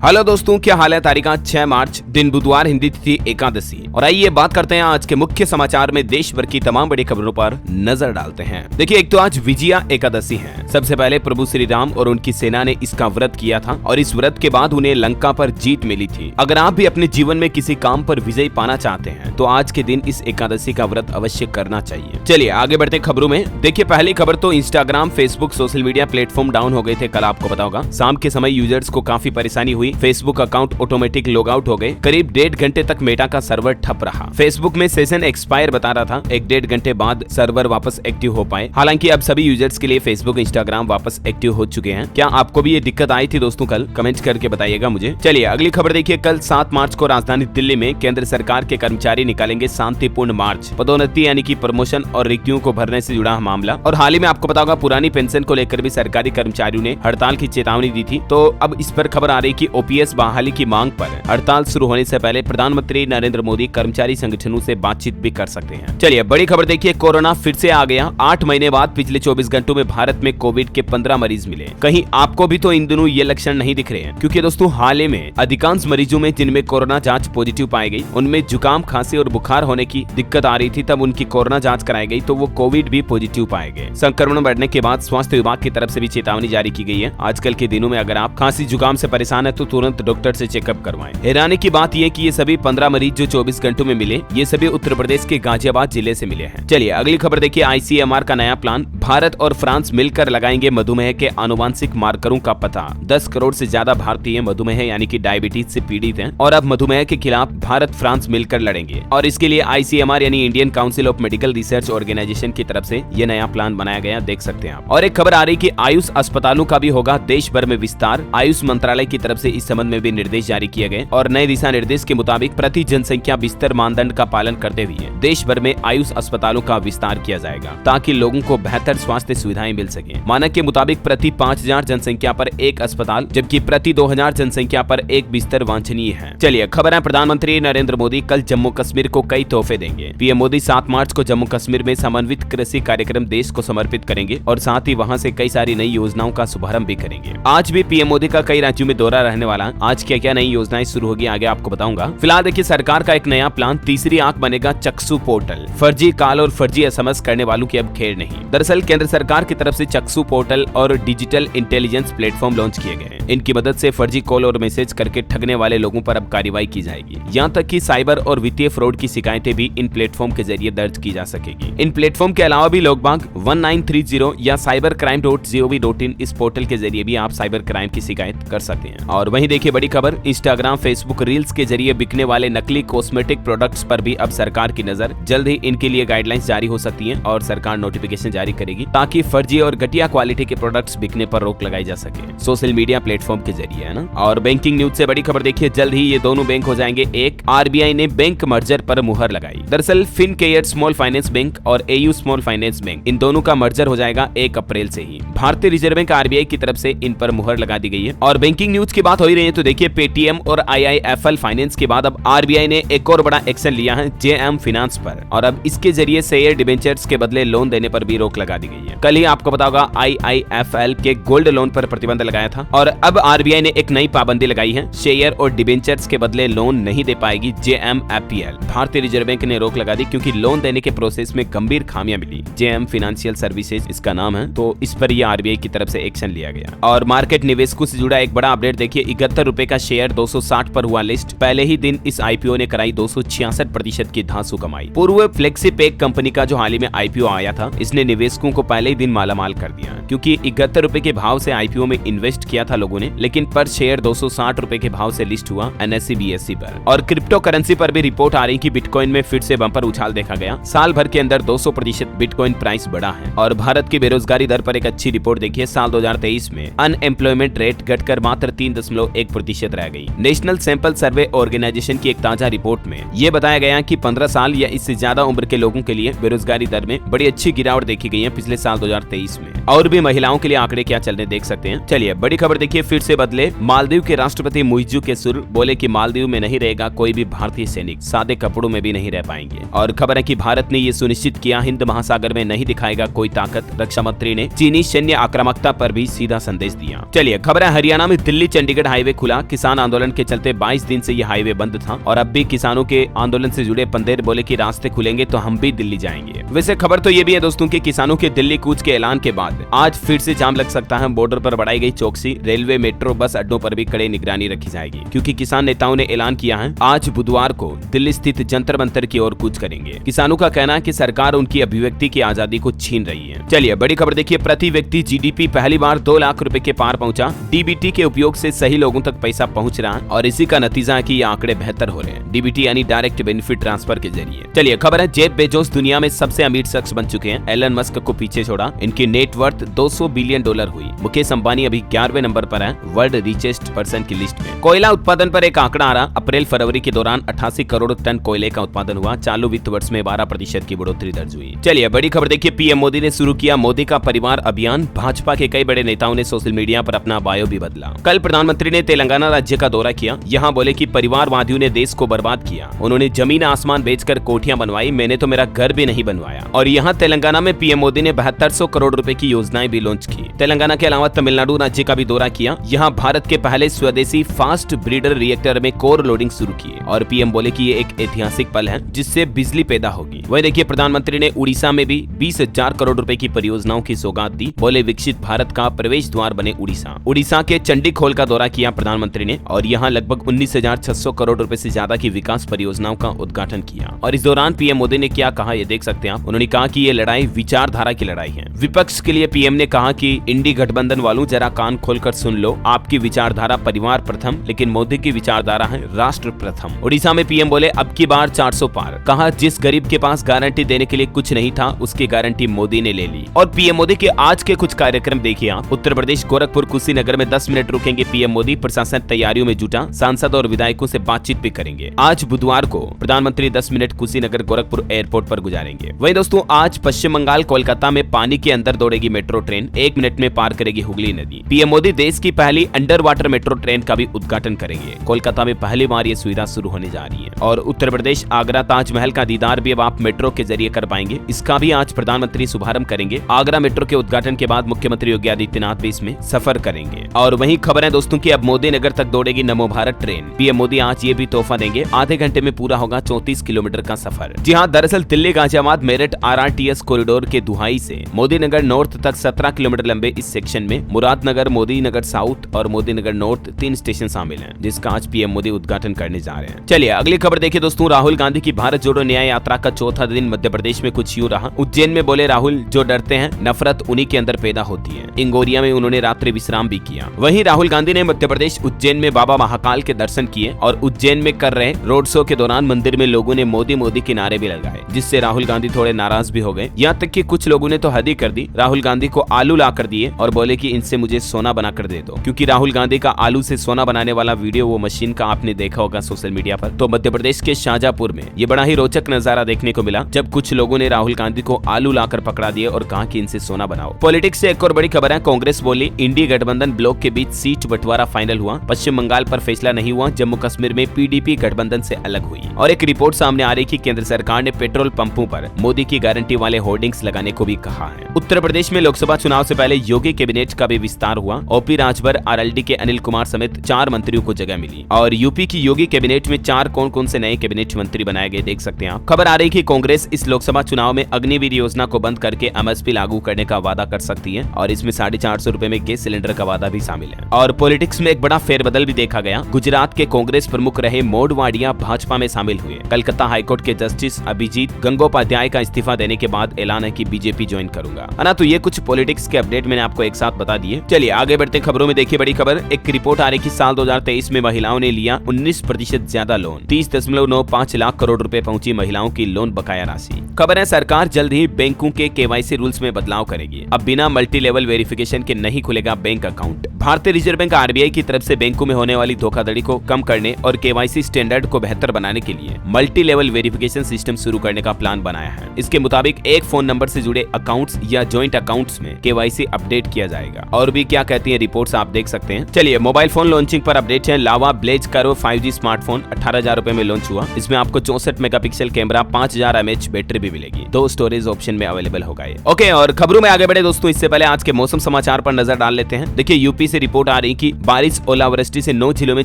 Hello दोस्तों, क्या हाल है। तारीख 6 मार्च, दिन बुधवार, हिंदी तिथि एकादशी। और आइए बात करते हैं आज के मुख्य समाचार में देश भर की तमाम बड़ी खबरों पर नजर डालते हैं। देखिए, एक तो आज विजया एकादशी है। सबसे पहले प्रभु श्री राम और उनकी सेना ने इसका व्रत किया था और इस व्रत के बाद उन्हें लंका पर जीत मिली थी। अगर आप भी अपने जीवन में किसी काम पर विजय पाना चाहते हैं तो आज के दिन इस एकादशी का व्रत अवश्य करना चाहिए। चलिए आगे बढ़ते खबरों में। देखिए, पहली खबर तो Instagram, Facebook, social media platform down हो गए थे। कल आपको पता होगा, शाम के समय यूजर्स को काफी परेशानी हुई। Facebook account automatic log out हो गए। करीब 1.5 घंटे तक मेटा का सर्वर ठप रहा। फेसबुक में सेशन एक्सपायर बता रहा था। 1-1.5 घंटे बाद सर्वर वापस एक्टिव हो पाए। हालांकि अब सभी यूजर्स के लिए फेसबुक, इंस्टाग्राम वापस एक्टिव हो चुके हैं। क्या आपको भी ये दिक्कत आई थी दोस्तों? कल कमेंट करके बताइएगा मुझे। चलिए अगली खबर देखिए। कल 7 मार्च को राजधानी दिल्ली में केंद्र सरकार के कर्मचारी निकालेंगे शांतिपूर्ण मार्च। पदोन्नति यानी कि प्रमोशन और रिक्तियों को भरने से जुड़ा मामला। और हाल ही में आपको पता होगा, पुरानी पेंशन को लेकर भी सरकारी कर्मचारियों ने हड़ताल की चेतावनी दी थी। तो अब इस पर खबर आ रही कि ओपीएस बहाली की मांग पर हड़ताल शुरू होने से पहले प्रधानमंत्री नरेंद्र मोदी कर्मचारी संगठनों से बातचीत भी कर सकते हैं। चलिए बड़ी खबर देखिए। कोरोना फिर से आ गया। 8 महीने बाद पिछले 24 घंटों में भारत में कोविड के 15 मरीज मिले। कहीं आपको भी तो इन दिनों ये लक्षण नहीं दिख रहे हैं? क्योंकि दोस्तों, हाल ही में अधिकांश मरीजों में जिनमें कोरोना जांच पॉजिटिव पाई गई, उनमें जुकाम, खांसी और बुखार होने की दिक्कत आ रही थी। तब उनकी कोरोना जांच कराई गई तो वो कोविड भी पॉजिटिव पाए गए। संक्रमण बढ़ने के बाद स्वास्थ्य विभाग की तरफ से भी चेतावनी जारी की गई है। आजकल के दिनों में अगर आप खांसी जुकाम से परेशान है तो तुरंत डॉक्टर से चेकअप करवाएं। हैरानी की बात यह कि ये सभी 15 मरीज जो 24 घंटों में मिले, ये सभी उत्तर प्रदेश के गाजियाबाद जिले से मिले हैं। चलिए अगली खबर देखिए। आईसीएमआर का नया प्लान। भारत और फ्रांस मिलकर लगाएंगे मधुमेह के आनुवांशिक मार्करों का पता। 10 करोड़ से ज्यादा भारतीय मधुमेह यानी कि डायबिटीज से पीड़ित हैं और अब मधुमेह के खिलाफ भारत फ्रांस मिलकर लड़ेंगे। और इसके लिए आईसीएमआर यानी Indian Council of Medical Research Organisation की तरफ से ये नया प्लान बनाया गया, देख सकते हैं आप। और एक खबर आ रही कि आयुष अस्पतालों का भी होगा देश भर में विस्तार। आयुष मंत्रालय की तरफ से इस संबंध में भी निर्देश जारी किए गए और नए दिशा निर्देश के मुताबिक प्रति जनसंख्या बिस्तर मानदंड का पालन करते हुए देश भर में आयुष अस्पतालों का विस्तार किया जाएगा ताकि लोगों को बेहतर स्वास्थ्य सुविधाएं मिल सके। मानक के मुताबिक प्रति 5000 जनसंख्या पर एक अस्पताल, जबकि प्रति 2000 जनसंख्या पर एक बिस्तर वांछनीय है। चलिए खबर है, प्रधानमंत्री नरेंद्र मोदी कल जम्मू कश्मीर को कई तोहफे देंगे। पीएम मोदी 7 मार्च को जम्मू कश्मीर में समन्वित कृषि कार्यक्रम देश को समर्पित करेंगे और साथ ही वहां से कई सारी नई योजनाओं का शुभारंभ भी करेंगे। आज भी पीएम मोदी का कई राज्यों में दौरा रहने वाला। आज क्या क्या नई योजनाएं शुरू होगी आगे आपको बताऊंगा। फिलहाल देखिए, सरकार का एक नया प्लान, तीसरी आंख बनेगा चक्षु पोर्टल। फर्जी कॉल और फर्जी एसएमएस करने वालों की अब खेर नहीं। दरअसल केंद्र सरकार की तरफ से चक्षु पोर्टल और डिजिटल इंटेलिजेंस प्लेटफॉर्म लॉन्च किए गए। इनकी मदद से फर्जी कॉल और मैसेज करके ठगने वाले लोगों पर अब कार्रवाई की जाएगी। यहाँ तक कि साइबर और वित्तीय फ्रॉड की शिकायतें भी इन प्लेटफॉर्म के जरिए दर्ज की जा सकेगी। इन प्लेटफॉर्म के अलावा भी लोकबाग 1930 या cybercrime.gov.in इस पोर्टल के जरिए भी आप साइबर क्राइम की शिकायत कर सकते हैं। और वहीं देखिए बड़ी खबर, इंस्टाग्राम, फेसबुक रील्स के जरिए बिकने वाले नकली कॉस्मेटिक प्रोडक्ट्स पर भी अब सरकार की नजर। जल्द ही इनके लिए गाइडलाइंस जारी हो सकती हैं और सरकार नोटिफिकेशन जारी करेगी ताकि फर्जी और घटिया क्वालिटी के प्रोडक्ट्स बिकने पर रोक लगाई जा सके, सोशल मीडिया प्लेटफॉर्म के जरिए, है ना। और बैंकिंग न्यूज से बड़ी खबर देखिए, जल्द ही ये दोनों बैंक हो जाएंगे एक। आरबीआई ने बैंक मर्जर पर मुहर लगाई। दरअसल फिनकेयर स्मॉल फाइनेंस बैंक और एयू स्मॉल फाइनेंस बैंक, इन दोनों का मर्जर हो जाएगा 1 अप्रैल से ही। भारतीय रिजर्व बैंक आरबीआई की तरफ से इन पर मुहर लगा दी गई है। और बैंकिंग न्यूज की बात हो ही रही है तो देखिए, पेटीएम और आईआईएफएल फाइनेंस के बाद अब आरबीआई ने एक और बड़ा एक्शन लिया है जेएम फाइनेंस पर। और अब इसके जरिए शेयर डिबेंचर्स के बदले लोन देने पर भी रोक लगा दी गई है। कल ही आपको पता होगा, आईआईएफएल के गोल्ड लोन पर प्रतिबंध लगाया था और अब आरबीआई ने एक नई पाबंदी लगाई है। शेयर और डिबेंचर्स के बदले लोन नहीं दे पाएगी जेएमएफपीएल। भारतीय रिजर्व बैंक ने रोक लगा दी क्योंकि लोन देने के प्रोसेस में गंभीर खामियां मिली। जेएम फाइनेंशियल सर्विसेज इसका नाम है, तो इस पर यह आरबीआई की तरफ से एक्शन लिया गया। और मार्केट निवेशकों से जुड़ा एक बड़ा अपडेट देखिए, 71 रुपए का शेयर 260 पर हुआ लिस्ट। पहले ही दिन इस आईपीओ ने कराई 266% की धांसू कमाई। पूर्व फ्लेक्सीपैक कंपनी का जो हाल ही में आईपीओ आया था, इसने निवेशकों को पहले ही दिन मालामाल कर दिया क्योंकि 71 रुपए के भाव से आईपीओ में इन्वेस्ट किया था लोगों ने, लेकिन पर शेयर 260 रुपए के भाव से लिस्ट हुआ एनएसई बीएसई पर। और क्रिप्टो करेंसी पर भी रिपोर्ट आ रही कि बिटकॉइन में फिर से बम्पर उछाल देखा गया। साल भर के अंदर 200% बिटकॉइन प्राइस बढ़ा है। और भारत की बेरोजगारी दर पर एक अच्छी रिपोर्ट देखिए, साल 2023 में अनएम्प्लॉयमेंट रेट घटकर मात्र 3.1% रह गई। नेशनल सैंपल सर्वे ऑर्गेनाइजेशन की एक ताजा रिपोर्ट में यह बताया गया कि 15 साल या इससे ज्यादा उम्र के लोगों के लिए बेरोजगारी दर में बड़ी अच्छी गिरावट देखी गई है पिछले साल 2023 में। और भी महिलाओं के लिए आंकड़े क्या चल रहे देख सकते हैं। चलिए बड़ी खबर देखिए, फिर से बदले मालदीव के राष्ट्रपति मुइज्जू के सुर। बोले कि मालदीव में नहीं रहेगा कोई भी भारतीय सैनिक, सादे कपड़ों में भी नहीं रह पाएंगे। और खबर है कि भारत ने ये सुनिश्चित किया, हिंद महासागर में नहीं दिखाएगा कोई ताकत। रक्षा मंत्री ने चीनी सैन्य आक्रामकता पर भी सीधा संदेश दिया। चलिए खबर है, हरियाणा में दिल्ली चंडीगढ़ कुशीनगर हाईवे खुला। किसान आंदोलन के चलते 22 दिन से यह हाईवे बंद था और अब भी किसानों के आंदोलन से जुड़े पंदेर बोले कि रास्ते खुलेंगे तो हम भी दिल्ली जाएंगे। वैसे खबर तो ये भी है दोस्तों कि किसानों के दिल्ली कूच के ऐलान के बाद आज फिर से जाम लग सकता है। बॉर्डर पर बढ़ाई गई चौकसी, रेलवे, मेट्रो, बस अड्डों पर भी कड़ी निगरानी रखी जाएगी क्योंकि किसान नेताओं ने ऐलान किया है आज बुधवार को दिल्ली स्थित जंतर मंतर की ओर कूच करेंगे। किसानों का कहना है कि सरकार उनकी अभिव्यक्ति की आजादी को छीन रही है। चलिए बड़ी खबर देखिए, प्रति व्यक्ति जीडीपी पहली बार 2 लाख रुपए के पार पहुंचा। डीबीटी के उपयोग से सही लोगों तक पैसा पहुंच रहा है और इसी का नतीजा है कि ये आंकड़े बेहतर हो रहे हैं। डीबीटी यानी डायरेक्ट बेनिफिट ट्रांसफर के जरिए। चलिए खबर है, जेफ बेजोस दुनिया में सबसे अमीर शख्स बन चुके हैं। एलन मस्क को पीछे छोड़ा, इनकी नेटवर्थ $200 बिलियन हुई। मुकेश अंबानी अभी 11वें नंबर पर है वर्ल्ड रिचेस्ट पर्सन की लिस्ट में। कोयला उत्पादन पर एक आंकड़ा आ रहा, अप्रैल फरवरी के दौरान 88 करोड़ टन कोयले का उत्पादन हुआ। चालू वित्त वर्ष में 12% की बढ़ोतरी दर्ज हुई। चलिए बड़ी खबर देखिए, पीएम मोदी ने शुरू किया मोदी का परिवार अभियान। भाजपा के कई बड़े नेताओं ने सोशल मीडिया पर अपना बायो भी बदला। कल प्रधानमंत्री ने तेलंगाना राज्य का दौरा किया। यहाँ बोले कि परिवारवादियों ने देश को बर्बाद किया, उन्होंने जमीन आसमान बेचकर कोठियां बनवाई, मैंने तो मेरा घर भी नहीं बनवाया। और यहाँ तेलंगाना में पीएम मोदी ने 7200 करोड़ रुपए की योजनाएं भी लॉन्च की। तेलंगाना के अलावा तमिलनाडु राज्य का भी दौरा किया। यहाँ भारत के पहले स्वदेशी फास्ट ब्रीडर रिएक्टर में कोर लोडिंग शुरू की और पीएम बोले कि ये एक ऐतिहासिक पल है जिससे बिजली पैदा होगी। वहीं देखिए प्रधानमंत्री ने उड़ीसा में भी 20,000 करोड़ रुपए की परियोजनाओं की सौगात दी, बोले विकसित भारत का प्रवेश द्वार बने उड़ीसा। उड़ीसा के चंडीखोल का दौरा किया प्रधानमंत्री ने और यहाँ लगभग 19,600 करोड़ रुपए से ज्यादा की विकास परियोजनाओं का उद्घाटन किया। और इस दौरान पीएम मोदी ने क्या कहा ये देख सकते हैं आप। उन्होंने कहा कि ये लड़ाई विचारधारा की लड़ाई है। विपक्ष के लिए पीएम ने कहा कि इंडी गठबंधन वालों जरा कान खोलकर सुन लो, आपकी विचारधारा परिवार प्रथम, लेकिन मोदी की विचारधारा है राष्ट्र प्रथम। उड़ीसा में पीएम बोले अब की बार 400 पार। कहा जिस गरीब के पास गारंटी देने के लिए कुछ नहीं था उसकी गारंटी मोदी ने ले ली। और पीएम मोदी के आज के कुछ कार्यक्रम देखिए आप। उत्तर प्रदेश गोरखपुर कुशीनगर में 10 मिनट रुकेंगे पीएम मोदी। प्रशासन तैयारियों में जुटा, सांसद और विधायकों से बातचीत भी करेंगे। आज बुधवार को प्रधानमंत्री 10 मिनट कुशीनगर गोरखपुर एयरपोर्ट पर गुजारेंगे। वहीं दोस्तों आज पश्चिम बंगाल कोलकाता में पानी के अंदर दौड़ेगी मेट्रो ट्रेन, 1 मिनट में पार करेगी हुगली नदी। पीएम मोदी देश की पहली अंडर वाटर मेट्रो ट्रेन का भी उद्घाटन करेंगे। कोलकाता में पहली बार ये सुविधा शुरू होने जा रही है। और उत्तर प्रदेश आगरा ताजमहल का दीदार भी अब आप मेट्रो के जरिए कर पाएंगे। इसका भी आज प्रधानमंत्री शुभारंभ करेंगे। आगरा मेट्रो के उद्घाटन के बाद मुख्यमंत्री योगी आदित्यनाथ भी इसमें सफर करेंगे। और वहीं खबर है दोस्तों की अब मोदी नगर तक दौड़ेगी नमो भारत ट्रेन। पीएम मोदी आज ये भी तोहफा देंगे, आधे घंटे में पूरा होगा 34 किलोमीटर का सफर। जी हाँ, दरअसल दिल्ली गाजियाबाद मेरठ RRTS कॉरिडोर के दुहाई से मोदी नगर नॉर्थ तक 17 किलोमीटर लंबे इस सेक्शन में मुरादनगर, मोदी नगर साउथ और मोदी नगर नॉर्थ 3 स्टेशन शामिल हैं, जिसका आज पीएम मोदी उद्घाटन करने जा रहे हैं। चलिए अगली खबर देखिए दोस्तों, राहुल गांधी की भारत जोड़ो न्याय यात्रा का चौथा दिन मध्य प्रदेश में कुछ यूं रहा। उज्जैन में बोले राहुल, जो डरते हैं नफरत उन्हीं के अंदर पैदा होती है। इंगोरिया में उन्होंने रात्रि विश्राम भी किया। वहीं राहुल गांधी ने मध्य प्रदेश उज्जैन में बाबा महाकाल के दर्शन किए और उज्जैन में कर रहे रोड शो के दौरान मंदिर में लोगों ने मोदी मोदी के नारे भी लगाए, जिससे राहुल गांधी थोड़े नाराज भी हो गए। यहाँ तक कि कुछ लोगों ने तो हद ही कर दी, राहुल गांधी को आलू ला कर दिए और बोले कि इनसे मुझे सोना बना कर दे दो। क्योंकि राहुल गांधी का आलू से सोना बनाने वाला वीडियो, वो मशीन का आपने देखा होगा सोशल मीडिया पर। तो मध्य प्रदेश के शाहजहांपुर में ये बड़ा ही रोचक नजारा देखने को मिला जब कुछ लोगों ने राहुल गांधी को आलू लाकर पकड़ा दिए और कहा कि इनसे सोना बनाओ। पॉलिटिक्स से एक और बड़ी खबर है, कांग्रेस बोली इंडी गठबंधन ब्लॉक के बीच सीट बंटवारा फाइनल हुआ। पश्चिम बंगाल पर फैसला नहीं हुआ, जम्मू कश्मीर में पीडीपी गठबंधन से अलग हुई। और एक रिपोर्ट सामने आ रही कि केंद्र सरकार ने पेट्रोल पंपों पर मोदी की गारंटी वाले होर्डिंग्स लगाने को भी कहा है। उत्तर प्रदेश में लोकसभा चुनाव से पहले योगी कैबिनेट का भी विस्तार हुआ। ओपी राजभर, RLD के अनिल कुमार समेत 4 मंत्रियों को जगह मिली। और यूपी की योगी कैबिनेट में 4 कौन-कौन से नए कैबिनेट मंत्री बनाए गए देख सकते हैं आप। खबर आ रही कि कांग्रेस इस लोकसभा चुनाव में अग्निवीर योजना को बंद करके MSP लागू करने का वादा कर सकती है और इसमें 450 रुपए में गैस सिलेंडर का वादा भी शामिल है। और पॉलिटिक्स में एक बड़ा फेरबदल भी देखा गया। गुजरात के कांग्रेस प्रमुख रहे मोडवाडिया भाजपा में शामिल हुए। कलकत्ता हाईकोर्ट के जस्टिस अभिजीत गंगोपाध्याय का इस्तीफा देने के बाद ऐलान है कि बीजेपी ज्वाइन करूंगा। है ना, तो ये कुछ पॉलिटिक्स के अपडेट मैंने आपको एक साथ बता दिए। चलिए आगे बढ़ते खबरों में देखिए बड़ी खबर। एक रिपोर्ट आ रही कि साल 2023 में महिलाओं ने लिया 19% ज्यादा लोन। 30.95 लाख करोड़ रुपए पहुंची महिलाओं की लोन बकाया राशि। खबर है सरकार जल्द ही बैंकों के KYC रूल्स में बदलाव करेगी। अब बिना मल्टी लेवल वेरिफिकेशन के नहीं खुलेगा बैंक अकाउंट। भारतीय रिजर्व बैंक RBI की तरफ से बैंकों में होने वाली धोखाधड़ी को कम करने और KYC स्टैंडर्ड को बेहतर बनाने के लिए मल्टी लेवल वेरिफिकेशन सिस्टम शुरू करने का प्लान बनाया है। इसके मुताबिक एक फोन नंबर से जुड़े अकाउंट्स या ज्वाइंट अकाउंट्स में KYC अपडेट किया जाएगा। और भी क्या कहती है रिपोर्ट्स आप देख सकते हैं। चलिए मोबाइल फोन लॉन्चिंग पर अपडेट है। लावा ब्लेज करो 5G स्मार्टफोन 18,000 रुपए में लॉन्च हुआ। इसमें आपको 64 मेगापिक्सल कैमरा, 5000 mAh बैटरी भी भी मिलेगी। 2 स्टोरेज ऑप्शन में अवेलेबल होगा ये। ओके, और खबरों में आगे बढ़े दोस्तों, इससे पहले आज के मौसम समाचार पर नजर डाल लेते हैं। देखिए, यूपी से रिपोर्ट आ रही कि बारिश ओलावृष्टि से 9 जिलों में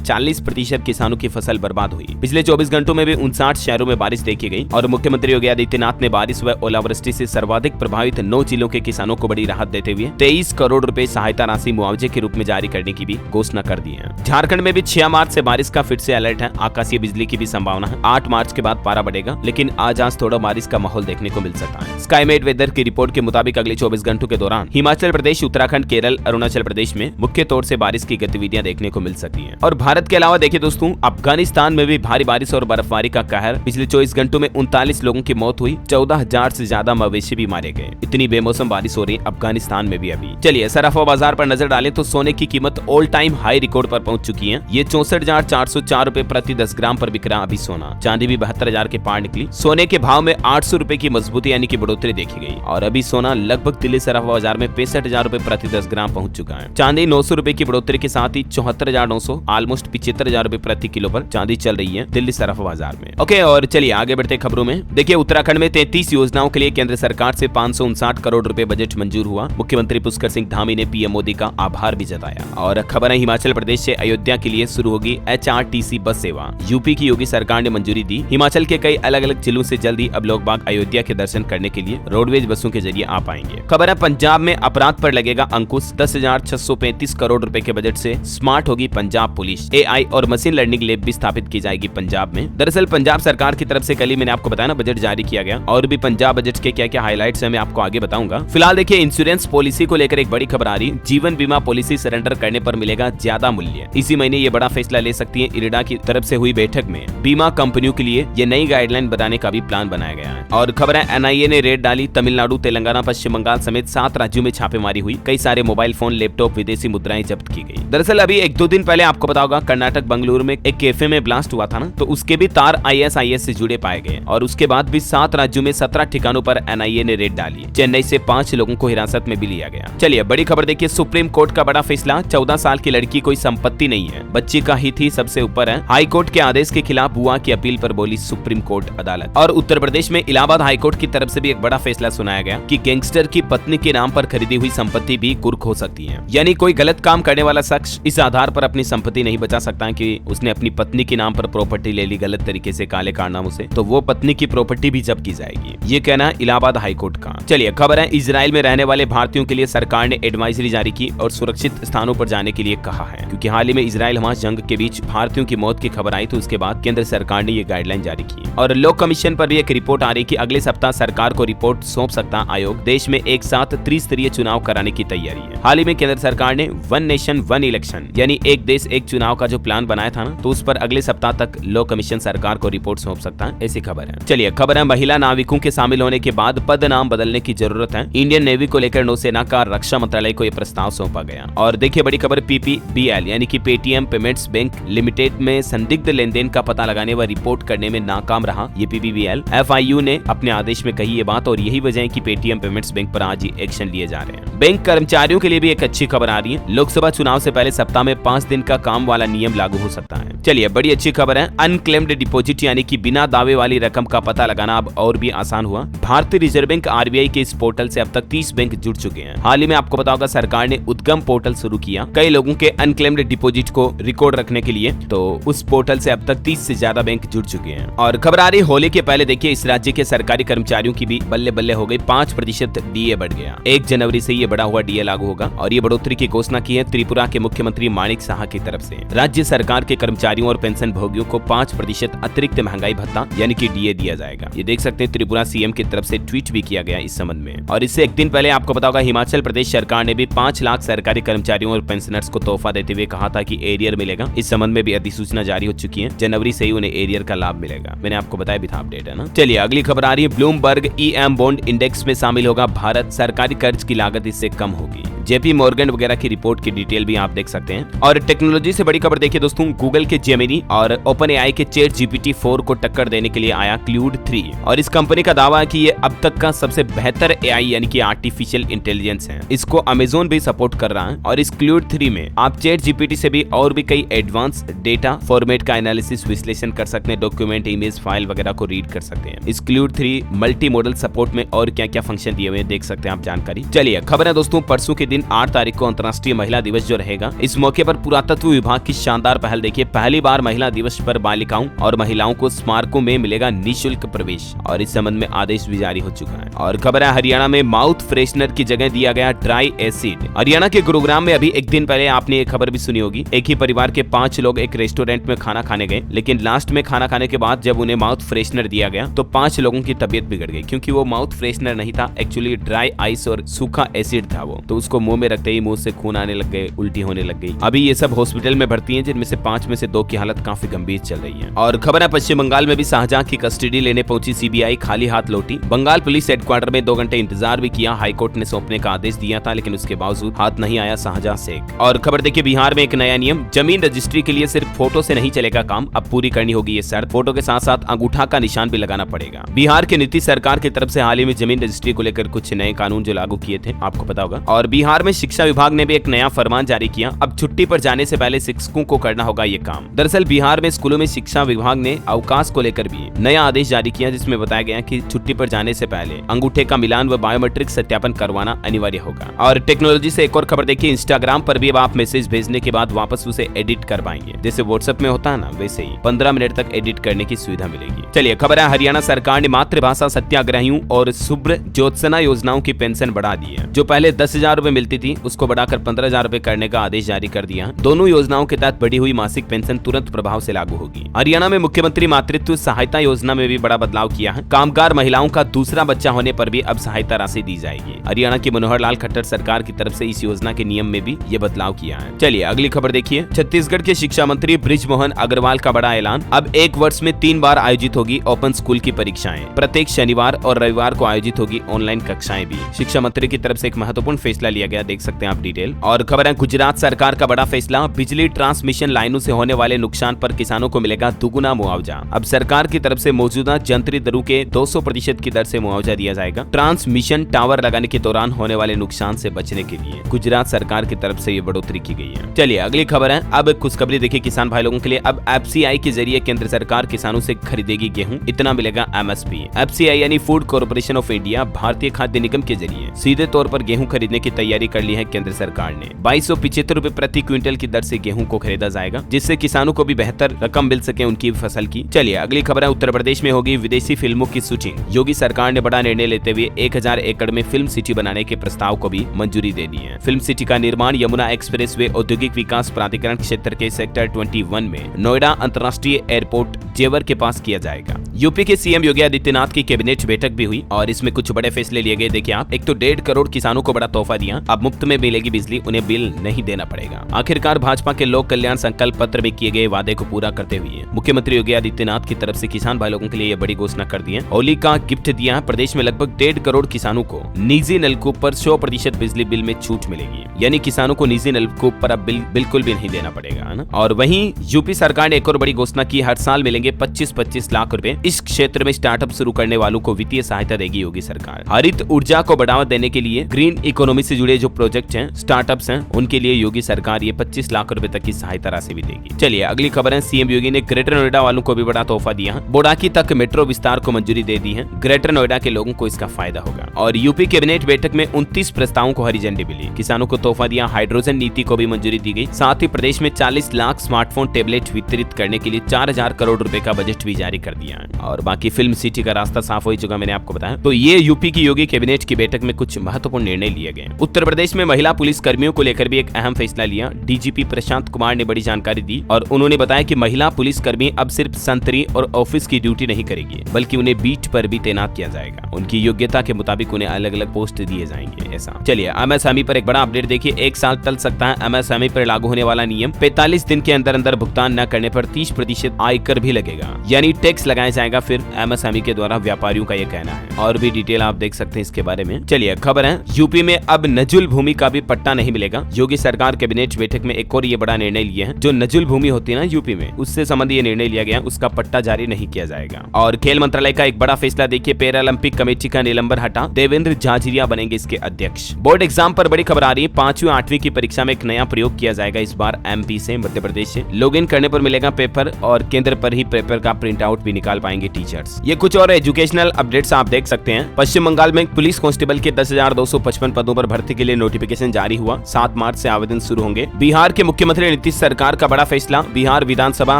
40% किसानों की फसल बर्बाद हुई। पिछले 24 घंटों में भी 59 शहरों में बारिश देखी गई और मुख्यमंत्री योगी आदित्यनाथ ने बारिश व ओलावृष्टि से सर्वाधिक प्रभावित 9 जिलों के किसानों को बड़ी राहत देते हुए 23 करोड़ रुपए सहायता राशि मुआवजे के रूप में जारी करने की भी घोषणा कर दी है। झारखंड में भी 6 मार्च से बारिश का फिर से अलर्ट है। आकाशीय बिजली की भी संभावना है। 8 मार्च के बाद पारा बढ़ेगा, लेकिन आज थोड़ा बारिश का माहौल देखने को मिल सकता है। स्काईमेट वेदर की रिपोर्ट के मुताबिक अगले 24 घंटों के दौरान हिमाचल प्रदेश, उत्तराखंड, केरल, अरुणाचल प्रदेश में मुख्य तौर से बारिश की गतिविधियां देखने को मिल सकती हैं। और भारत के अलावा देखिए दोस्तों, अफगानिस्तान में भी भारी बारिश और बर्फबारी का कहर। पिछले 24 घंटों में 39 लोगों की मौत हुई। 14,000 से ज्यादा मवेशी भी मारे गए। इतनी बेमौसम बारिश हो रही अफगानिस्तान में भी अभी। चलिए सराफा बाजार पर नजर डालें तो सोने की कीमत ऑल टाइम हाई रिकॉर्ड पर पहुंच चुकी है। ये 64,404 रुपए प्रति 10 ग्राम पर बिक रहा अभी सोना। चांदी भी 72,000 के पार निकली। सोने के भाव में 800 रुपए की मजबूती यानी कि बढ़ोतरी देखी गई और अभी सोना लगभग दिल्ली सराफा बाजार में 65,000 रुपए प्रति 10 ग्राम पहुंच चुका है। चांदी 900 रुपए की बढ़ोतरी के साथ ही 74,900 ऑलमोस्ट 75,000 रुपए प्रति किलो पर चांदी चल रही है दिल्ली सराफा बाजार में। ओके, और चलिए आगे बढ़ते खबरों में। देखिए, उत्तराखंड में 33 योजनाओं के लिए केंद्र सरकार से 559 करोड़ रुपए बजट मंजूर हुआ। मुख्यमंत्री पुष्कर सिंह धामी ने पीएम मोदी का आभार भी जताया। और खबर है, हिमाचल प्रदेश से अयोध्या के लिए शुरू होगी HRTC बस सेवा। यूपी की योगी सरकार ने मंजूरी दी। हिमाचल के कई अलग अलग जिलों से जल्दी अब लोग बाग अयोध्या के दर्शन करने के लिए रोडवेज बसों के जरिए आ पाएंगे। खबर है, पंजाब में अपराध पर लगेगा अंकुश। 10,635 करोड़ रुपए के बजट से स्मार्ट होगी पंजाब पुलिस। AI और मशीन लर्निंग लैब भी स्थापित की जाएगी पंजाब में। दरअसल पंजाब सरकार की तरफ से कल ही मैंने आपको बताया ना, बजट जारी किया गया और भी पंजाब बजट के क्या क्या हाईलाइट्स है मैं आपको आगे बताऊंगा। फिलहाल देखिए, इंश्योरेंस पॉलिसी को लेकर एक बड़ी खबर आ रही। जीवन बीमा पॉलिसी सरेंडर करने पर मिलेगा ज्यादा मूल्य। इसी महीने ये बड़ा फैसला ले सकती है। इरिडा की तरफ से हुई बैठक में बीमा कंपनियों के लिए ये नई गाइडलाइन बनाने का भी प्लान बनाया गया है। और खबर है, NIA ने रेड डाली। तमिलनाडु, तेलंगाना, पश्चिम बंगाल समेत 7 राज्यों में छापेमारी हुई। कई सारे मोबाइल फोन, लैपटॉप, विदेशी मुद्राएं जब्त की गई। दरअसल अभी 1-2 दिन पहले आपको पता होगा, कर्नाटक बंगलुरु में एक कैफे में ब्लास्ट हुआ था ना, तो उसके भी तार ISIS से जुड़े पाए गए और उसके बाद भी 7 राज्यों में 17 ठिकानों पर NIA ने रेड डाली। चेन्नई से 5 लोगों को हिरासत में भी लिया गया। चलिए बड़ी खबर देखिए, सुप्रीम कोर्ट का बड़ा फैसला। 14 साल की लड़की कोई संपत्ति नहीं है, बच्ची का हित ही सबसे ऊपर है। हाई कोर्ट के आदेश के खिलाफ बुआ की अपील पर बोली सुप्रीम कोर्ट अदालत। और उत्तर प्रदेश में इलाहाबाद हाई कोर्ट की तरफ से भी एक बड़ा फैसला सुनाया गया कि गैंगस्टर की पत्नी के नाम पर खरीदी हुई संपत्ति भी कुर्क हो सकती है। यानी कोई गलत काम करने वाला शख्स इस आधार पर अपनी संपत्ति नहीं बचा सकता है कि उसने अपनी पत्नी के नाम पर प्रॉपर्टी ले ली गलत तरीके से, काले कारनामों से, तो वो पत्नी की प्रॉपर्टी भी जब्त की जाएगी। ये कहना है इलाहाबाद हाई कोर्ट का। चलिए खबर है, इजराइल में रहने वाले भारतीयों के लिए सरकार ने एडवाइजरी जारी की और सुरक्षित स्थानों पर जाने के लिए कहा है, क्योंकि हाल ही में इजराइल हमास जंग के बीच भारतीयों की मौत की खबर आई, तो उसके बाद केंद्र सरकार ने ये गाइडलाइन जारी की। और लॉ कमीशन पर भी एक रिपोर्ट आ रही कि अगले सप्ताह सरकार को रिपोर्ट सौंप सकता आयोग। देश में एक साथ त्रिस्तरीय चुनाव कराने की तैयारी है। हाल ही में केंद्र सरकार ने 1 नेशन 1 इलेक्शन यानी एक देश एक चुनाव का जो प्लान बनाया था ना, तो उस पर अगले सप्ताह तक लॉ कमीशन सरकार को रिपोर्ट सौंप सकता है, ऐसी खबर है। चलिए खबर है, महिला नाविकों के शामिल होने के बाद पद नाम बदलने की जरूरत है। इंडियन नेवी को लेकर नौसेना का रक्षा मंत्रालय को यह प्रस्ताव सौंपा गया। और देखिए बड़ी खबर, PPBL यानी कि पेटीएम पेमेंट्स बैंक लिमिटेड में संदिग्ध लेनदेन का पता लगाने व रिपोर्ट करने में नाकाम रहा ये PPBL। FIU ने अपने आदेश में कही ये बात और यही वजह है कि पेटीएम पेमेंट्स बैंक पर आज ही एक्शन लिए जा रहे हैं। बैंक कर्मचारियों के लिए भी एक अच्छी खबर आ रही है। लोकसभा चुनाव से पहले सप्ताह में 5 दिन का काम वाला नियम लागू हो सकता है। चलिए बड़ी अच्छी खबर है, अनक्लेम्ड डिपॉजिट यानी कि बिना दावे वाली रकम का पता लगाना अब और भी आसान हुआ। भारतीय रिजर्व बैंक RBI के इस पोर्टल से अब तक 30 बैंक जुड़ चुके हैं। हाल ही में आपको पता होगा सरकार ने उद्गम पोर्टल शुरू किया कई लोगों के अनक्लेम्ड डिपॉजिट को रिकॉर्ड रखने के लिए, तो उस पोर्टल से अब तक 30 से ज्यादा बैंक जुड़ चुके हैं। और खबर आ रही होली के पहले देखिए, इस राज्य के सरकारी कर्मचारियों की भी बल्ले बल्ले हो गई। 5% DA बढ़ गया। 1 जनवरी से ये बढ़ा हुआ DA लागू होगा और ये बढ़ोतरी की घोषणा की है त्रिपुरा के मुख्यमंत्री माणिक साहा की तरफ से। राज्य सरकार के कर्मचारियों और पेंशन भोगियों को 5% अतिरिक्त महंगाई भत्ता यानी कि DA दिया जाएगा। ये देख सकते हैं त्रिपुरा CM की तरफ से ट्वीट भी किया गया इस संबंध में। और इससे एक दिन पहले आपको पता होगा हिमाचल प्रदेश सरकार ने भी 5 लाख सरकारी कर्मचारियों और पेंशनर्स को तोहफा देते हुए कहा था कि एरियर मिलेगा। इस संबंध में भी अधिसूचना जारी हो चुकी है। जनवरी से ही उन्हें एरियर का लाभ मिलेगा। मैंने आपको बताया भी था, अपडेट है ना। चलिए अगली खबर आ रही है, ब्लूमबर्ग EM बॉन्ड इंडेक्स में शामिल होगा भारत। सरकारी कर्ज की लागत इससे कम होगी। जेपी मॉर्गन वगैरह की रिपोर्ट की डिटेल भी आप देख सकते हैं। और टेक्नोलॉजी से बड़ी खबर देखिए दोस्तों, गूगल के जेमिनी और ओपन एआई के चैट जीपीटी 4 को टक्कर देने के लिए आया क्लूड 3 और इस कंपनी का दावा है कि ये अब तक का सबसे बेहतर एआई यानी कि आर्टिफिशियल इंटेलिजेंस है। इसको अमेजोन भी सपोर्ट कर रहा है और इस क्लूड 3 में आप चैट जीपीटी से भी और भी कई एडवांस डेटा फॉर्मेट का एनालिसिस विश्लेषण कर सकते हैं, डॉक्यूमेंट, इमेज, फाइल वगैरह को रीड कर सकते हैं। इस क्लूड 3 मल्टी मॉडल सपोर्ट में और क्या क्या फंक्शन दिए हुए हैं देख सकते हैं आप जानकारी। चलिए खबर है दोस्तों, परसों के दिन 8 तारीख को अंतर्राष्ट्रीय महिला दिवस जो रहेगा, इस मौके पर पुरातत्व विभाग की शानदार पहल देखिए। पहली बार महिला दिवस पर बालिकाओं और महिलाओं को स्मारकों में मिलेगा निःशुल्क प्रवेश और इस संबंध में आदेश भी जारी हो चुका है। और खबर है हरियाणा में माउथ फ्रेशनर की जगह दिया गया ड्राई एसिड। हरियाणा के गुरुग्राम में अभी एक दिन पहले आपने ये खबर भी सुनी होगी, एक ही परिवार के 5 लोग एक रेस्टोरेंट में खाना खाने गए, लेकिन लास्ट में खाना खाने के बाद जब उन्हें माउथ फ्रेशनर दिया गया तो 5 लोगों की तबीयत बिगड़ गई, क्योंकि वो माउथ फ्रेशनर नहीं था, एक्चुअली ड्राई आइस और सूखा एसिड था वो। तो उसको मुंह में रखते ही मुंह से खून आने लग गए, उल्टी होने लग गई। अभी ये सब हॉस्पिटल में भर्ती हैं, जिनमें से 5 में से 2 की हालत काफी गंभीर चल रही है। और खबर है पश्चिम बंगाल में भी शाहजहां की कस्टडी लेने पहुंची सीबीआई खाली हाथ लौटी। बंगाल पुलिस हेडक्वार्टर में 2 घंटे इंतजार भी किया, हाईकोर्ट ने सौंपने का आदेश दिया था, लेकिन उसके बावजूद हाथ नहीं आया शाहजहां शेख। और खबर देखिए बिहार में एक नया नियम, जमीन रजिस्ट्री के लिए सिर्फ फोटो से नहीं चलेगा काम, अब पूरी करनी होगी ये शर्त। फोटो के साथ साथ अंगूठा का निशान भी लगाना पड़ेगा। बिहार के नीतीश सरकार की तरफ से हाल ही में जमीन रजिस्ट्री को लेकर कुछ नए कानून जो लागू किए थे, आपको पता होगा। और बिहार में शिक्षा विभाग ने भी एक नया फरमान जारी किया, अब छुट्टी पर जाने से पहले शिक्षकों को करना होगा ये काम। दरअसल बिहार में स्कूलों में शिक्षा विभाग ने अवकाश को लेकर भी नया आदेश जारी किया, जिसमें बताया गया कि छुट्टी पर जाने से पहले अंगूठे का मिलान व बायोमेट्रिक सत्यापन करवाना अनिवार्य होगा। और टेक्नोलॉजी से एक और खबर देखिए, इंस्टाग्राम पर भी अब आप मैसेज भेजने के बाद वापस उसे एडिट कर पाएंगे, जैसे व्हाट्सएप में होता है ना, वैसे ही 15 मिनट तक एडिट करने की सुविधा मिलेगी। चलिए खबर है हरियाणा सरकार ने मातृभाषा सत्याग्रहियों और शुभ्र ज्योत्सना योजनाओं की पेंशन बढ़ा दी है। जो पहले 10,000 रुपए मिलती थी उसको बढ़ाकर 15,000 रुपए करने का आदेश जारी कर दिया। दोनों योजनाओं के तहत बढ़ी हुई मासिक पेंशन तुरंत प्रभाव से लागू होगी। हरियाणा में मुख्यमंत्री मातृत्व सहायता योजना में भी बड़ा बदलाव किया है। कामगार महिलाओं का दूसरा बच्चा होने पर भी अब सहायता राशि दी जाएगी। हरियाणा की मनोहर लाल खट्टर सरकार की तरफ से इस योजना के नियम में भी ये बदलाव किया है। चलिए अगली खबर देखिए, छत्तीसगढ़ के शिक्षा मंत्री बृजमोहन अग्रवाल का बड़ा ऐलान, अब 1 वर्ष में 3 बार आयोजित होगी ओपन स्कूल की परीक्षाएं। प्रत्येक शनिवार और रविवार को आयोजित होगी ऑनलाइन कक्षाएं भी। शिक्षा मंत्री की तरफ से एक महत्वपूर्ण फैसला लिया गया, देख सकते हैं आप डिटेल। और खबर है गुजरात सरकार का बड़ा फैसला, बिजली ट्रांसमिशन लाइनों से होने वाले नुकसान पर किसानों को मिलेगा दुगुना मुआवजा। अब सरकार की तरफ से मौजूदा जंतरी दरों के 200% की दर से मुआवजा दिया जाएगा, ट्रांसमिशन टावर लगाने के दौरान होने वाले नुकसान से बचने के लिए गुजरात सरकार की तरफ से ये बढ़ोतरी की गई है। चलिए अगली खबर है, अब खुशखबरी देखिए किसान भाई लोगों के लिए, अब एफसीआई के जरिए केंद्र सरकार किसानों से खरीदेगी गेहूं, इतना मिलेगा एमएसपी। एफसीआई यानी फूड कॉर्पोरेशन ऑफ इंडिया, भारतीय खाद्य निगम के जरिए सीधे तौर पर गेहूं खरीदने की तैयारी कर ली है केंद्र सरकार ने। 2275 रुपए प्रति क्विंटल की दर से गेहूं को खरीदा जाएगा, जिससे किसानों को भी बेहतर रकम मिल सके उनकी फसल की। चलिए अगली खबर है, उत्तर प्रदेश में होगी विदेशी फिल्मों की शूटिंग। योगी सरकार ने बड़ा निर्णय लेते हुए 1000 एकड़ में फिल्म सिटी बनाने के प्रस्ताव को भी मंजूरी दे दी है। फिल्म सिटी का निर्माण यमुना एक्सप्रेस वे औद्योगिक विकास प्राधिकरण क्षेत्र के सेक्टर 21 में नोएडा अंतर्राष्ट्रीय एयरपोर्ट जेवर के पास किया जाएगा। यूपी के सीएम योगी आदित्यनाथ की कैबिनेट बैठक भी हुई और इसमें कुछ बड़े फैसले लिए गए। देखिए आप, एक तो 1.5 करोड़ किसानों को बड़ा तोहफा दिया, अब मुफ्त में मिलेगी बिजली, उन्हें बिल नहीं देना पड़ेगा। आखिरकार भाजपा के लोक कल्याण संकल्प पत्र में किए गए वादे को पूरा करते हुए मुख्यमंत्री योगी आदित्यनाथ की तरफ से किसान भाई लोगों के लिए बड़ी घोषणा कर दी है। होली का गिफ्ट दिया है, प्रदेश में लगभग 1.5 करोड़ किसानों को निजी नलकूप पर 100% बिजली बिल में छूट मिलेगी, यानी किसानों को निजी नलकूप पर अब बिल्कुल भी नहीं देना पड़ेगा, है ना। और वहीं यूपी सरकार ने एक और बड़ी घोषणा की, हर साल मिलेंगे 25-25 लाख रुपए। इस क्षेत्र में स्टार्टअप शुरू करने वालों को वित्तीय सहायता देगी योगी सरकार। हरित ऊर्जा को बढ़ावा देने के लिए ग्रीन इकोनॉमी से जुड़े जो प्रोजेक्ट हैं, स्टार्टअप्स हैं, उनके लिए योगी सरकार ये 25 लाख रुपए तक की सहायता राशि भी देगी। चलिए अगली खबर है, सीएम योगी ने ग्रेटर नोएडा वालों को भी बड़ा तोहफा दिया है। बोडाकी तक मेट्रो विस्तार को मंजूरी दे दी है, ग्रेटर नोएडा के लोगों को इसका फायदा होगा। और यूपी कैबिनेट बैठक में 29 प्रस्तावों को हरी झंडी मिली, किसानों को तोहफा दिया। हाइड्रोजन नीति को भी मंजूरी दी गई, साथ ही प्रदेश में 40 लाख स्मार्टफोन टैबलेट वितरित करने के लिए 4000 करोड़ रुपए का बजट भी जारी कर दिया है। और बाकी फिल्म सिटी का रास्ता साफ हो चुका, मैंने आपको बताया। तो ये यूपी की योगी कैबिनेट की बैठक में कुछ महत्वपूर्ण निर्णय लिए गए। उत्तर प्रदेश में महिला पुलिस कर्मियों को लेकर भी एक अहम फैसला लिया। डीजीपी प्रशांत कुमार ने बड़ी जानकारी दी और उन्होंने बताया कि महिला पुलिस कर्मी अब सिर्फ संतरी और ऑफिस की ड्यूटी नहीं करेगी, बल्कि उन्हें बीट पर भी तैनात किया जाएगा। उनकी योग्यता के मुताबिक उन्हें अलग अलग पोस्ट दिए जाएंगे। ऐसा चलिए एमएसएमई पर एक बड़ा अपडेट देखिए, 1 साल चल सकता है एमएसएमई पर लागू होने वाला नियम। 45 दिन के अंदर अंदर भुगतान न करने पर 30% आयकर भी लगेगा, यानी टैक्स लगाया जाएगा फिर एमएसएमई के द्वारा, व्यापारियों का ये कहना है। और भी डिटेल आप देख सकते हैं इसके बारे में। चलिए खबर है, यूपी में अब नजुल भूमि का भी पट्टा नहीं मिलेगा। योगी सरकार कैबिनेट बैठक में एक और ये बड़ा निर्णय लिया है। जो नजुल भूमि होती है ना यूपी में, उससे संबंधित ये निर्णय लिया गया, उसका पट्टा जारी नहीं किया जाएगा। और खेल मंत्रालय का एक बड़ा फैसला देखिए, पैरालंपिक कमेटी का निलंबन हटा, देवेंद्र झाझरिया बनेंगे इसके अध्यक्ष। बोर्ड एग्जाम पर बड़ी खबर आ रही है, 5वीं 8वीं की परीक्षा में एक नया प्रयोग किया जाएगा इस बार एमपी से, मध्य प्रदेश से। लॉगिन करने पर मिलेगा पेपर और केंद्र पर ही पेपर का प्रिंट आउट भी निकाल पाएंगे टीचर्स। ये कुछ और एजुकेशनल अपडेट्स आप देख सकते हैं। पश्चिम बंगाल में पुलिस कांस्टेबल के 10,255 पदों पर भर्ती के लिए नोटिफिकेशन जारी हुआ, 7 मार्च से आवेदन शुरू होंगे। बिहार के मुख्यमंत्री नीतीश सरकार का बड़ा फैसला, बिहार विधानसभा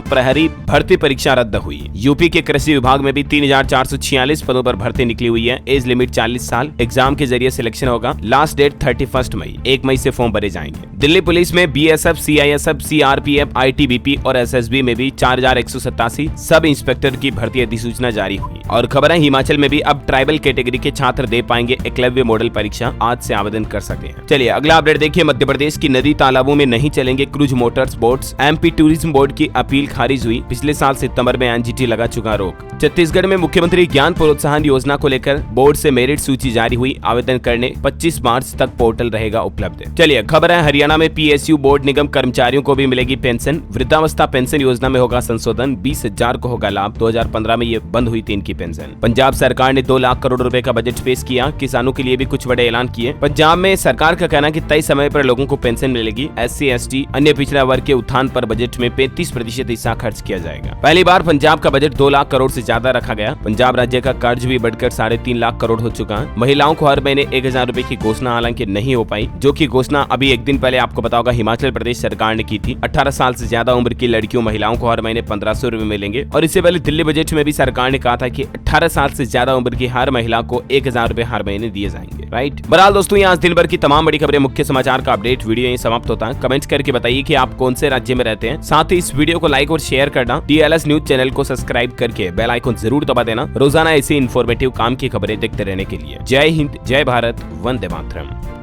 प्रहरी भर्ती परीक्षा रद्द हुई। यूपी के कृषि विभाग में भी 3,446 पदों पर भर्ती निकली हुई है। एज लिमिट 40 साल, एग्जाम के जरिए सिलेक्शन होगा। लास्ट डेट 31 मई, 1 मई से फॉर्म भरे जाएंगे। दिल्ली पुलिस में बीएसएफ, सीआईएसएफ, सीआरपीएफ, आईटीबीपी और एसएसबी में भी 4,187 सब इंस्पेक्टर की भर्ती अधिसूचना जारी हुई। और खबर है, हिमाचल में भी अब ट्राइबल कैटेगरी के छात्र दे पाएंगे एकलव्य मॉडल परीक्षा, आज से आवेदन कर सकते हैं। चलिए अगला अपडेट देखिए, मध्य प्रदेश की नदी तालाबों में नहीं चलेंगे cruise Motors boats, MP tourism board की अपील खारिज हुई। पिछले साल सितंबर में एनजीटी लगा चुका रोक। छत्तीसगढ़ में मुख्यमंत्री ज्ञान प्रोत्साहन योजना को लेकर बोर्ड से मेरिट सूची जारी हुई, आवेदन करने 25 मार्च तक पोर्टल रहेगा उपलब्ध। चलिए खबर है, हरियाणा में पीएसयू बोर्ड निगम कर्मचारियों को भी मिलेगी पेंशन, वृद्धावस्था पेंशन योजना में होगा संशोधन, 20,000 को होगा लाभ। 2015 में ये बंद हुई थी इनकी पेंशन। पंजाब सरकार ने 2 लाख करोड़ रुपए का बजट पेश किया, किसानों के लिए भी कुछ बड़े ऐलान किए। पंजाब में सरकार का कहना है कि तय समय पर लोगों को पेंशन मिलेगी। एससी, एसटी, अन्य पिछड़ा वर्ग के उत्थान पर बजट में 35% हिस्सा खर्च किया जाएगा। पहली बार पंजाब का बजट 2 लाख करोड़ से ज्यादा रखा गया। पंजाब राज्य का कर्ज भी बढ़कर 3.5 लाख करोड़ हो चुका है। महिलाओं को हर महीने 1,000 रुपए की घोषणा हालांकि नहीं हो पाई, जो की घोषणा अभी एक दिन पहले आपको पता होगा हिमाचल प्रदेश सरकार ने की थी। 18 साल से ज्यादा उम्र की लड़कियों महिलाओं को हर महीने 1,500 रुपए मिलेंगे। और इससे पहले दिल्ली बजट में भी सरकार ने कहा था कि 18 साल से ज्यादा उम्र की हर महिला को 1,000 रुपए हर महीने दिए जाएंगे। राइट, बहरहाल दोस्तों, यहाँ आज दिन भर की तमाम बड़ी खबरें, मुख्य समाचार का अपडेट वीडियो यहीं समाप्त होता है। कमेंट करके बताइए कि आप कौन से राज्य में रहते हैं। साथ ही इस वीडियो को लाइक और शेयर करना, टीएलएस न्यूज चैनल को सब्सक्राइब करके बेल आइकन जरूर दबा देना, रोजाना ऐसी इन्फॉर्मेटिव काम की खबरें देखते रहने के लिए। जय हिंद, जय भारत, वंदे मातरम।